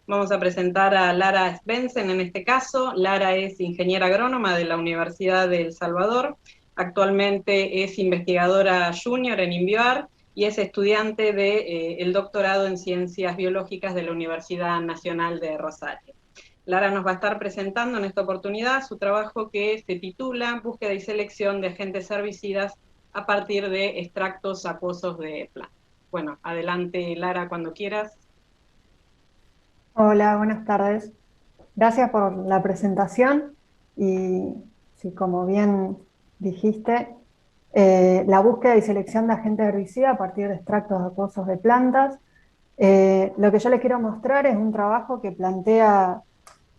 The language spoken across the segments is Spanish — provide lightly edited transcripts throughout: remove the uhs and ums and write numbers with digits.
Vamos a presentar a Lara Svendsen en este caso. Lara es ingeniera agrónoma de la Universidad de El Salvador. Actualmente es investigadora junior en INVIOAR y es estudiante del doctorado en Ciencias Biológicas de la Universidad Nacional de Rosario. Lara nos va a estar presentando en esta oportunidad su trabajo que se titula Búsqueda y selección de agentes herbicidas a partir de extractos acuosos de plantas. Bueno, adelante Lara cuando quieras. Hola, buenas tardes. Gracias por la presentación y, sí, como bien dijiste, la búsqueda y selección de agentes herbicidas a partir de extractos acuosos de plantas. Lo que yo les quiero mostrar es un trabajo que plantea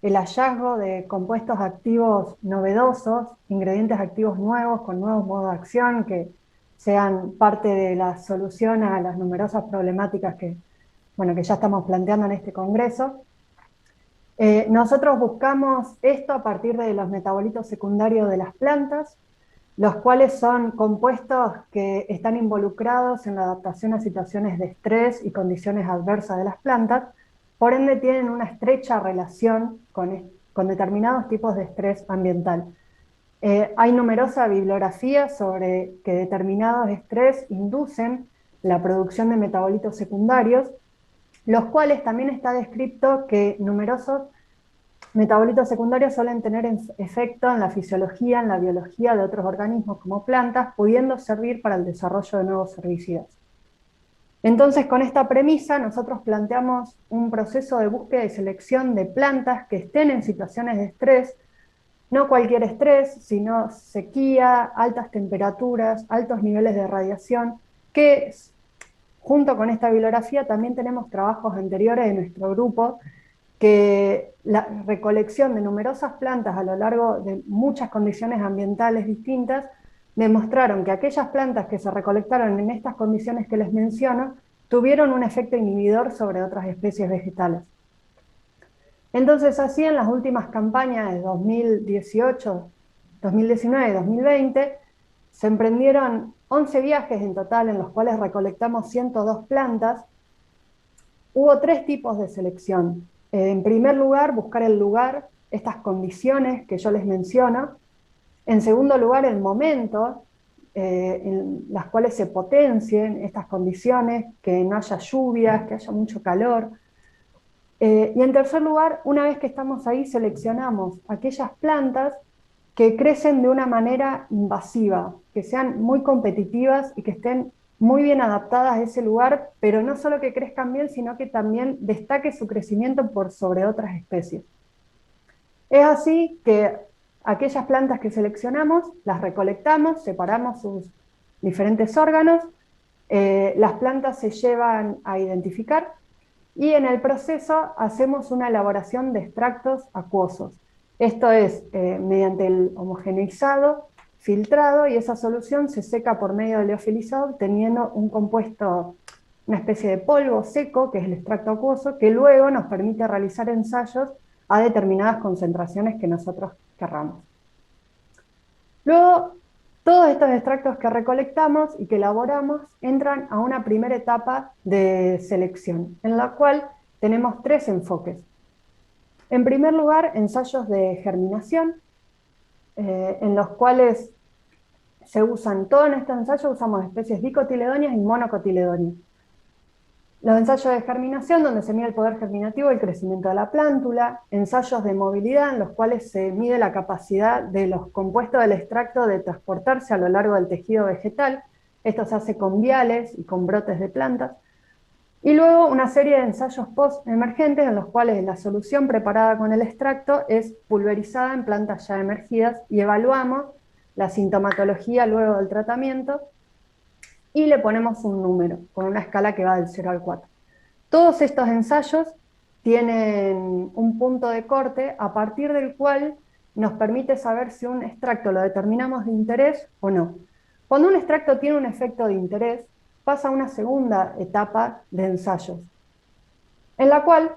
el hallazgo de compuestos activos novedosos, ingredientes activos nuevos con nuevos modos de acción que sean parte de la solución a las numerosas problemáticas que ya estamos planteando en este congreso. Nosotros buscamos esto a partir de los metabolitos secundarios de las plantas, los cuales son compuestos que están involucrados en la adaptación a situaciones de estrés y condiciones adversas de las plantas, por ende tienen una estrecha relación con determinados tipos de estrés ambiental. Hay numerosa bibliografía sobre que determinados estrés inducen la producción de metabolitos secundarios, los cuales también está descrito que numerosos metabolitos secundarios suelen tener efecto en la fisiología, en la biología de otros organismos como plantas, pudiendo servir para el desarrollo de nuevos herbicidas. Entonces, con esta premisa, nosotros planteamos un proceso de búsqueda y selección de plantas que estén en situaciones de estrés, no cualquier estrés, sino sequía, altas temperaturas, altos niveles de radiación, que junto con esta bibliografía también tenemos trabajos anteriores de nuestro grupo que la recolección de numerosas plantas a lo largo de muchas condiciones ambientales distintas demostraron que aquellas plantas que se recolectaron en estas condiciones que les menciono tuvieron un efecto inhibidor sobre otras especies vegetales. Entonces, así en las últimas campañas de 2018, 2019 y 2020, se emprendieron 11 viajes en total en los cuales recolectamos 102 plantas. Hubo tres tipos de selección. En primer lugar, buscar el lugar, estas condiciones que yo les menciono. En segundo lugar, el momento en las cuales se potencien estas condiciones, que no haya lluvias, que haya mucho calor. Y en tercer lugar, una vez que estamos ahí, seleccionamos aquellas plantas que crecen de una manera invasiva, que sean muy competitivas y que estén muy bien adaptadas a ese lugar, pero no solo que crezcan bien, sino que también destaque su crecimiento por sobre otras especies. Es así que aquellas plantas que seleccionamos, las recolectamos, separamos sus diferentes órganos, las plantas se llevan a identificar y en el proceso hacemos una elaboración de extractos acuosos. Esto es mediante el homogeneizado, filtrado, y esa solución se seca por medio del liofilizado obteniendo un compuesto, una especie de polvo seco, que es el extracto acuoso, que luego nos permite realizar ensayos a determinadas concentraciones que nosotros querramos. Luego, todos estos extractos que recolectamos y que elaboramos entran a una primera etapa de selección, en la cual tenemos tres enfoques. En primer lugar, ensayos de germinación, en los cuales se usan, todo en estos ensayos usamos especies dicotiledóneas y monocotiledóneas. Los ensayos de germinación, donde se mide el poder germinativo y el crecimiento de la plántula, ensayos de movilidad, en los cuales se mide la capacidad de los compuestos del extracto de transportarse a lo largo del tejido vegetal. Esto se hace con viales y con brotes de plantas. Y luego una serie de ensayos post-emergentes, en los cuales la solución preparada con el extracto es pulverizada en plantas ya emergidas y evaluamos la sintomatología luego del tratamiento y le ponemos un número, con una escala que va del 0 al 4. Todos estos ensayos tienen un punto de corte a partir del cual nos permite saber si un extracto lo determinamos de interés o no. Cuando un extracto tiene un efecto de interés, pasa a una segunda etapa de ensayos, en la cual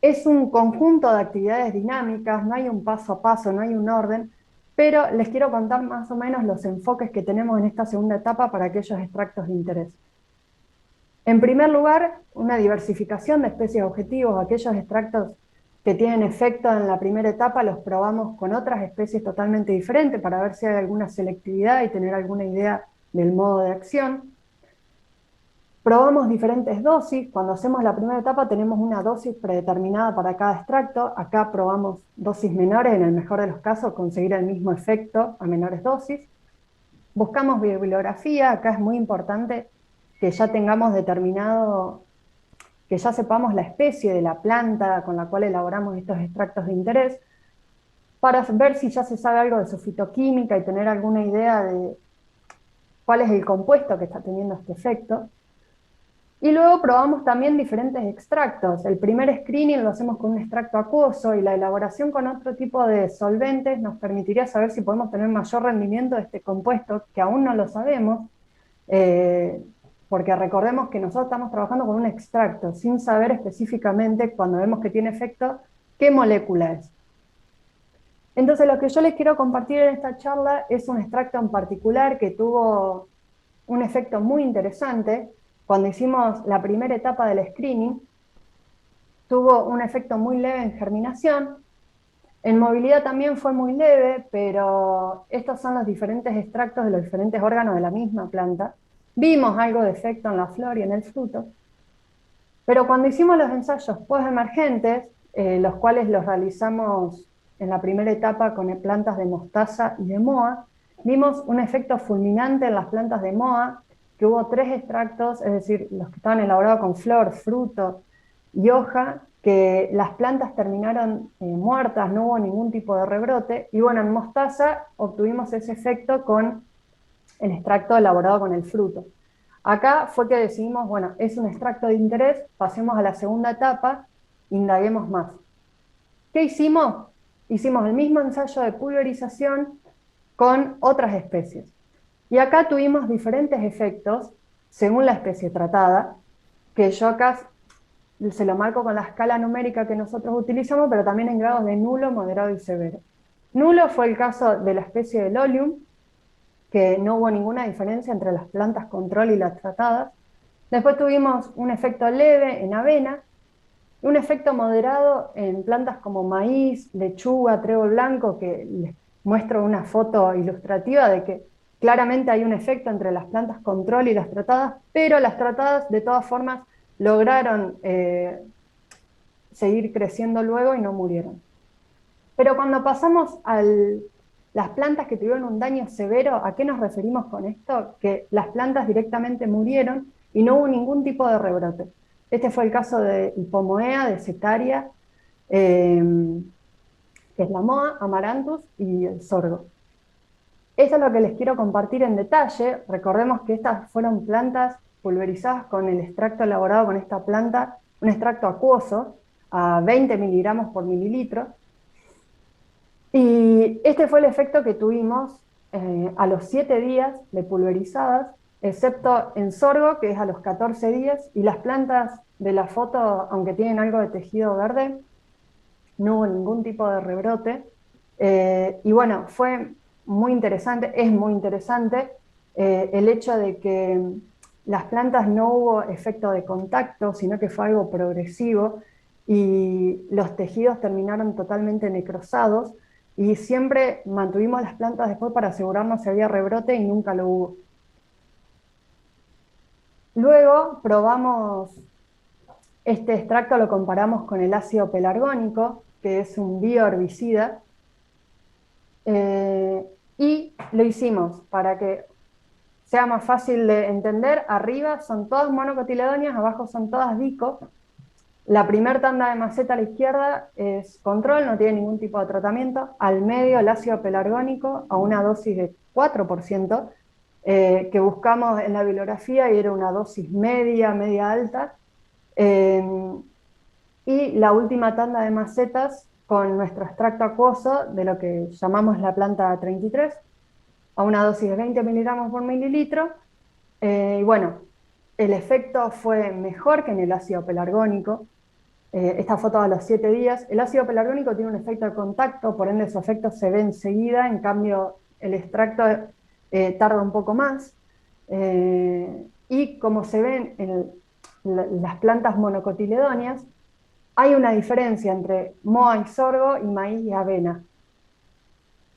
es un conjunto de actividades dinámicas, no hay un paso a paso, no hay un orden, pero les quiero contar más o menos los enfoques que tenemos en esta segunda etapa para aquellos extractos de interés. En primer lugar, una diversificación de especies objetivos. Aquellos extractos que tienen efecto en la primera etapa los probamos con otras especies totalmente diferentes para ver si hay alguna selectividad y tener alguna idea del modo de acción. Probamos diferentes dosis. Cuando hacemos la primera etapa tenemos una dosis predeterminada para cada extracto. Acá probamos dosis menores, en el mejor de los casos conseguir el mismo efecto a menores dosis. Buscamos bibliografía. Acá es muy importante que ya tengamos determinado, que ya sepamos la especie de la planta con la cual elaboramos estos extractos de interés, para ver si ya se sabe algo de su fitoquímica y tener alguna idea de cuál es el compuesto que está teniendo este efecto. Y luego probamos también diferentes extractos. El primer screening lo hacemos con un extracto acuoso y la elaboración con otro tipo de solventes nos permitiría saber si podemos tener mayor rendimiento de este compuesto, que aún no lo sabemos, porque recordemos que nosotros estamos trabajando con un extracto sin saber específicamente, cuando vemos que tiene efecto, qué molécula es. Entonces lo que yo les quiero compartir en esta charla es un extracto en particular que tuvo un efecto muy interesante. Cuando hicimos la primera etapa del screening, tuvo un efecto muy leve en germinación. En movilidad también fue muy leve, pero estos son los diferentes extractos de los diferentes órganos de la misma planta. Vimos algo de efecto en la flor y en el fruto. Pero cuando hicimos los ensayos post-emergentes, los cuales los realizamos en la primera etapa con plantas de mostaza y de moa, vimos un efecto fulminante en las plantas de moa, que hubo 3 extractos, es decir, los que estaban elaborados con flor, fruto y hoja, que las plantas terminaron muertas, no hubo ningún tipo de rebrote, y bueno, en mostaza obtuvimos ese efecto con el extracto elaborado con el fruto. Acá fue que decidimos, bueno, es un extracto de interés, pasemos a la segunda etapa, indaguemos más. ¿Qué hicimos? Hicimos el mismo ensayo de pulverización con otras especies. Y acá tuvimos diferentes efectos según la especie tratada, que yo acá se lo marco con la escala numérica que nosotros utilizamos, pero también en grados de nulo, moderado y severo. Nulo fue el caso de la especie de Lolium, que no hubo ninguna diferencia entre las plantas control y las tratadas. Después tuvimos un efecto leve en avena, un efecto moderado en plantas como maíz, lechuga, trébol blanco, que les muestro una foto ilustrativa de que claramente hay un efecto entre las plantas control y las tratadas, pero las tratadas de todas formas lograron seguir creciendo luego y no murieron. Pero cuando pasamos a las plantas que tuvieron un daño severo, ¿a qué nos referimos con esto? Que las plantas directamente murieron y no hubo ningún tipo de rebrote. Este fue el caso de Hipomoea, de Secaria, que es la moa, Amaranthus y el sorgo. Esto es lo que les quiero compartir en detalle. Recordemos que estas fueron plantas pulverizadas con el extracto elaborado con esta planta, un extracto acuoso, a 20 miligramos por mililitro. Y este fue el efecto que tuvimos a los 7 días de pulverizadas, excepto en sorgo, que es a los 14 días, y las plantas de la foto, aunque tienen algo de tejido verde, no hubo ningún tipo de rebrote. Y bueno, fue muy interesante, es muy interesante el hecho de que las plantas no hubo efecto de contacto, sino que fue algo progresivo, y los tejidos terminaron totalmente necrosados, y siempre mantuvimos las plantas después para asegurarnos si había rebrote y nunca lo hubo. Luego probamos este extracto, lo comparamos con el ácido pelargónico, que es un bioherbicida, y lo hicimos para que sea más fácil de entender. Arriba son todas monocotiledóneas, abajo son todas dico. La primera tanda de maceta a la izquierda es control, no tiene ningún tipo de tratamiento. Al medio el ácido pelargónico a una dosis de 4%, que buscamos en la bibliografía y era una dosis media, media alta. Y la última tanda de macetas con nuestro extracto acuoso de lo que llamamos la planta 33, a una dosis de 20 miligramos por mililitro. Y bueno, el efecto fue mejor que en el ácido pelargónico. Esta foto a los 7 días. El ácido pelargónico tiene un efecto de contacto, por ende su efecto se ve enseguida, en cambio el extracto tarda un poco más. Y como se ven las plantas monocotiledóneas, hay una diferencia entre moa y sorgo y maíz y avena.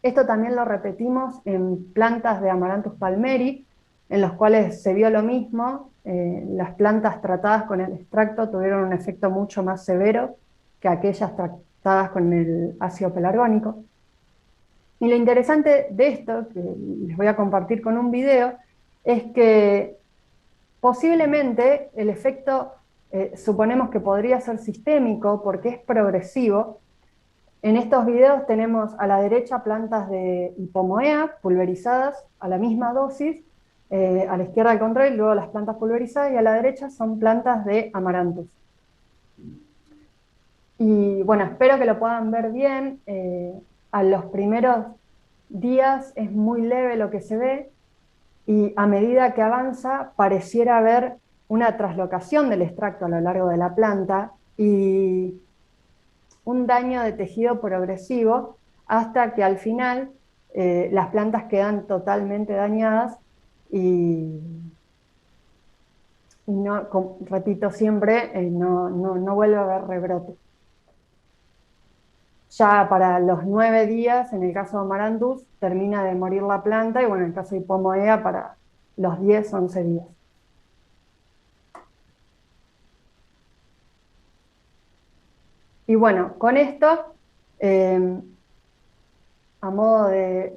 Esto también lo repetimos en plantas de Amaranthus palmeri, en los cuales se vio lo mismo. Las plantas tratadas con el extracto tuvieron un efecto mucho más severo que aquellas tratadas con el ácido pelargónico. Y lo interesante de esto, que les voy a compartir con un video, es que posiblemente el efecto suponemos que podría ser sistémico porque es progresivo. En estos videos tenemos a la derecha plantas de hipomoea pulverizadas a la misma dosis, a la izquierda al contrario, luego las plantas pulverizadas, y a la derecha son plantas de Amaranthus. Y bueno, espero que lo puedan ver bien. A los primeros días es muy leve lo que se ve, y a medida que avanza pareciera haber una traslocación del extracto a lo largo de la planta y un daño de tejido progresivo hasta que al final las plantas quedan totalmente dañadas y no, repito siempre, no vuelve a haber rebrote. Ya para los 9 días, en el caso de Amaranthus, termina de morir la planta, y bueno, en el caso de Hipomoea para los 10, 11 días. Y bueno, con esto, a modo de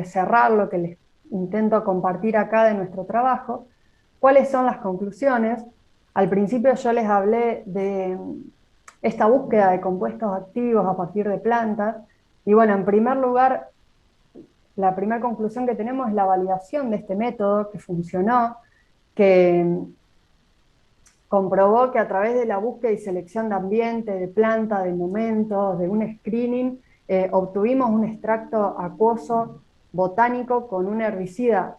cerrar lo que les intento compartir acá de nuestro trabajo, ¿cuáles son las conclusiones? Al principio yo les hablé de esta búsqueda de compuestos activos a partir de plantas, y bueno, en primer lugar, la primera conclusión que tenemos es la validación de este método que funcionó, que comprobó que a través de la búsqueda y selección de ambiente, de planta, de momentos, de un screening, obtuvimos un extracto acuoso botánico con un herbicida,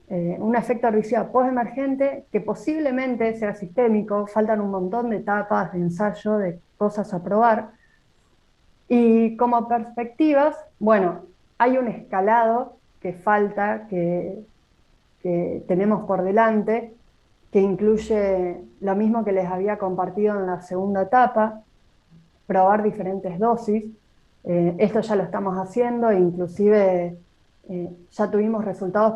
un efecto herbicida postemergente que posiblemente sea sistémico. Faltan un montón de etapas de ensayo, de cosas a probar. Y como perspectivas, bueno, hay un escalado que falta, que tenemos por delante, que incluye lo mismo que les había compartido en la segunda etapa, probar diferentes dosis. Esto ya lo estamos haciendo, e inclusive ya tuvimos resultados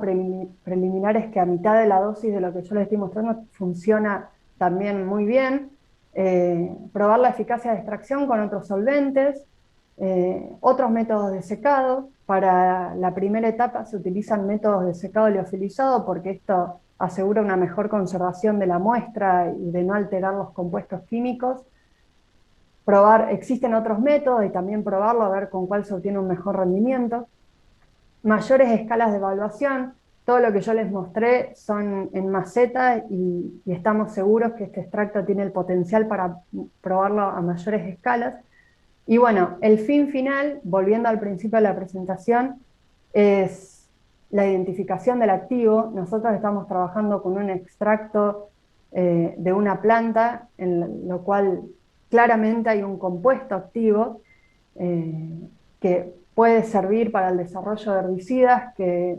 preliminares que a mitad de la dosis de lo que yo les estoy mostrando funciona también muy bien. Probar la eficacia de extracción con otros solventes, otros métodos de secado. Para la primera etapa se utilizan métodos de secado liofilizado porque esto asegura una mejor conservación de la muestra y de no alterar los compuestos químicos. Probar, existen otros métodos y también probarlo a ver con cuál se obtiene un mejor rendimiento. Mayores escalas de evaluación, todo lo que yo les mostré son en maceta y estamos seguros que este extracto tiene el potencial para probarlo a mayores escalas. Y bueno, el fin final, volviendo al principio de la presentación, es la identificación del activo. Nosotros estamos trabajando con un extracto de una planta, en lo cual claramente hay un compuesto activo que puede servir para el desarrollo de herbicidas, que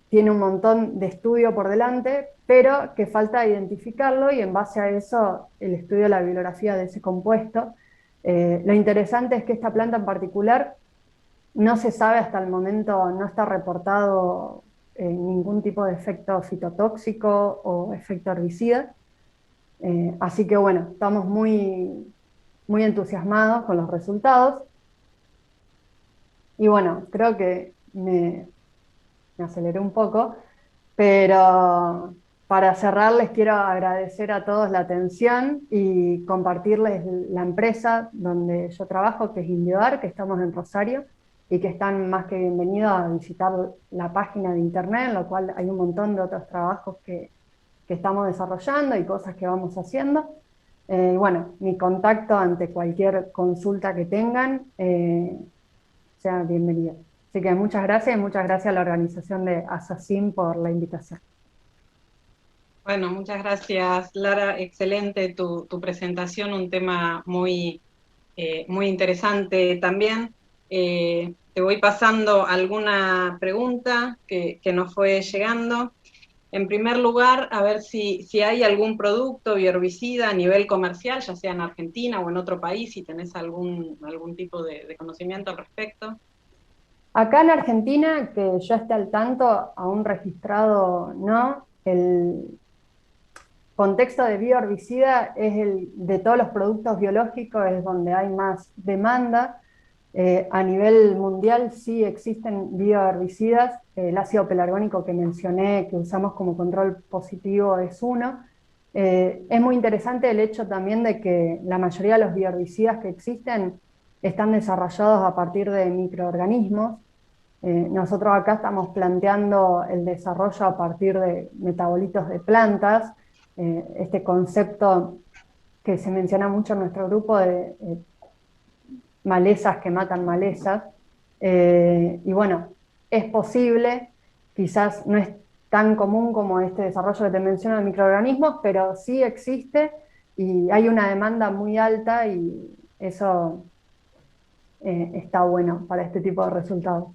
tiene un montón de estudio por delante, pero que falta identificarlo, y en base a eso el estudio de la bibliografía de ese compuesto. Lo interesante es que esta planta en particular no se sabe hasta el momento, no está reportado ningún tipo de efecto fitotóxico o efecto herbicida. Así que bueno, estamos muy, muy entusiasmados con los resultados. Y bueno, creo que me aceleré un poco, pero para cerrar les quiero agradecer a todos la atención y compartirles la empresa donde yo trabajo, que es Indioar, que estamos en Rosario, y que están más que bienvenidos a visitar la página de internet, en la cual hay un montón de otros trabajos que estamos desarrollando y cosas que vamos haciendo. Y bueno, mi contacto ante cualquier consulta que tengan, sea bienvenido. Así que muchas gracias, y muchas gracias a la organización de ASACIM por la invitación. Bueno, muchas gracias, Lara. Excelente tu presentación, un tema muy, muy interesante también. Te voy pasando alguna pregunta que nos fue llegando. En primer lugar, a ver si hay algún producto bioherbicida a nivel comercial, ya sea en Argentina o en otro país, si tenés algún tipo de conocimiento al respecto. Acá en Argentina, que yo esté al tanto, aún registrado no, el contexto de bioherbicida es el de todos los productos biológicos, es donde hay más demanda. A nivel mundial sí existen bioherbicidas, el ácido pelargónico que mencioné, que usamos como control positivo, es uno. Es muy interesante el hecho también de que la mayoría de los bioherbicidas que existen están desarrollados a partir de microorganismos. Nosotros acá estamos planteando el desarrollo a partir de metabolitos de plantas, este concepto que se menciona mucho en nuestro grupo de malezas que matan malezas. Y bueno, es posible, quizás no es tan común como este desarrollo que te menciono de microorganismos, pero sí existe y hay una demanda muy alta y eso está bueno para este tipo de resultados.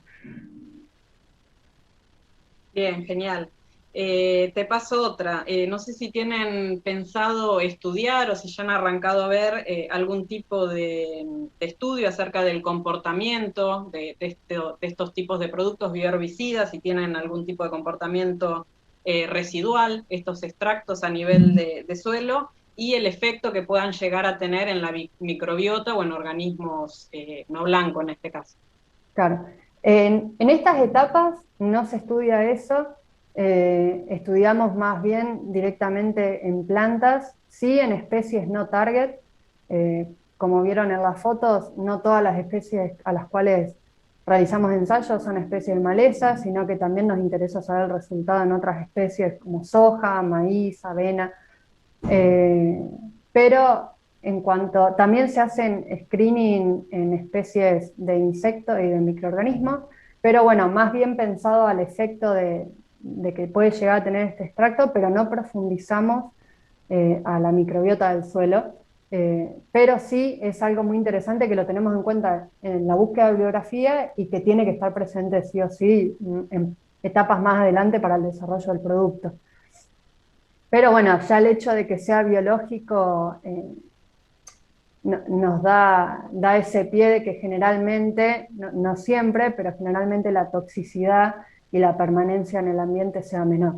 Bien, genial. Te paso otra. No sé si tienen pensado estudiar o si ya han arrancado a ver algún tipo de estudio acerca del comportamiento de estos tipos de productos bioherbicidas, si tienen algún tipo de comportamiento residual, estos extractos a nivel de suelo, y el efecto que puedan llegar a tener en la microbiota o en organismos no blancos en este caso. Claro. En estas etapas no se estudia eso, estudiamos más bien directamente en plantas, sí en especies no target. Como vieron en las fotos, no todas las especies a las cuales realizamos ensayos son especies de maleza, sino que también nos interesa saber el resultado en otras especies como soja, maíz, avena. Eh, pero en cuanto, también se hacen screening en especies de insectos y de microorganismos, pero bueno, más bien pensado al efecto de que puede llegar a tener este extracto, pero no profundizamos a la microbiota del suelo. Pero sí es algo muy interesante que lo tenemos en cuenta en la búsqueda de bibliografía y que tiene que estar presente sí o sí en etapas más adelante para el desarrollo del producto. Pero bueno, ya el hecho de que sea biológico nos da ese pie de que generalmente, no siempre, pero generalmente la toxicidad y la permanencia en el ambiente sea menor.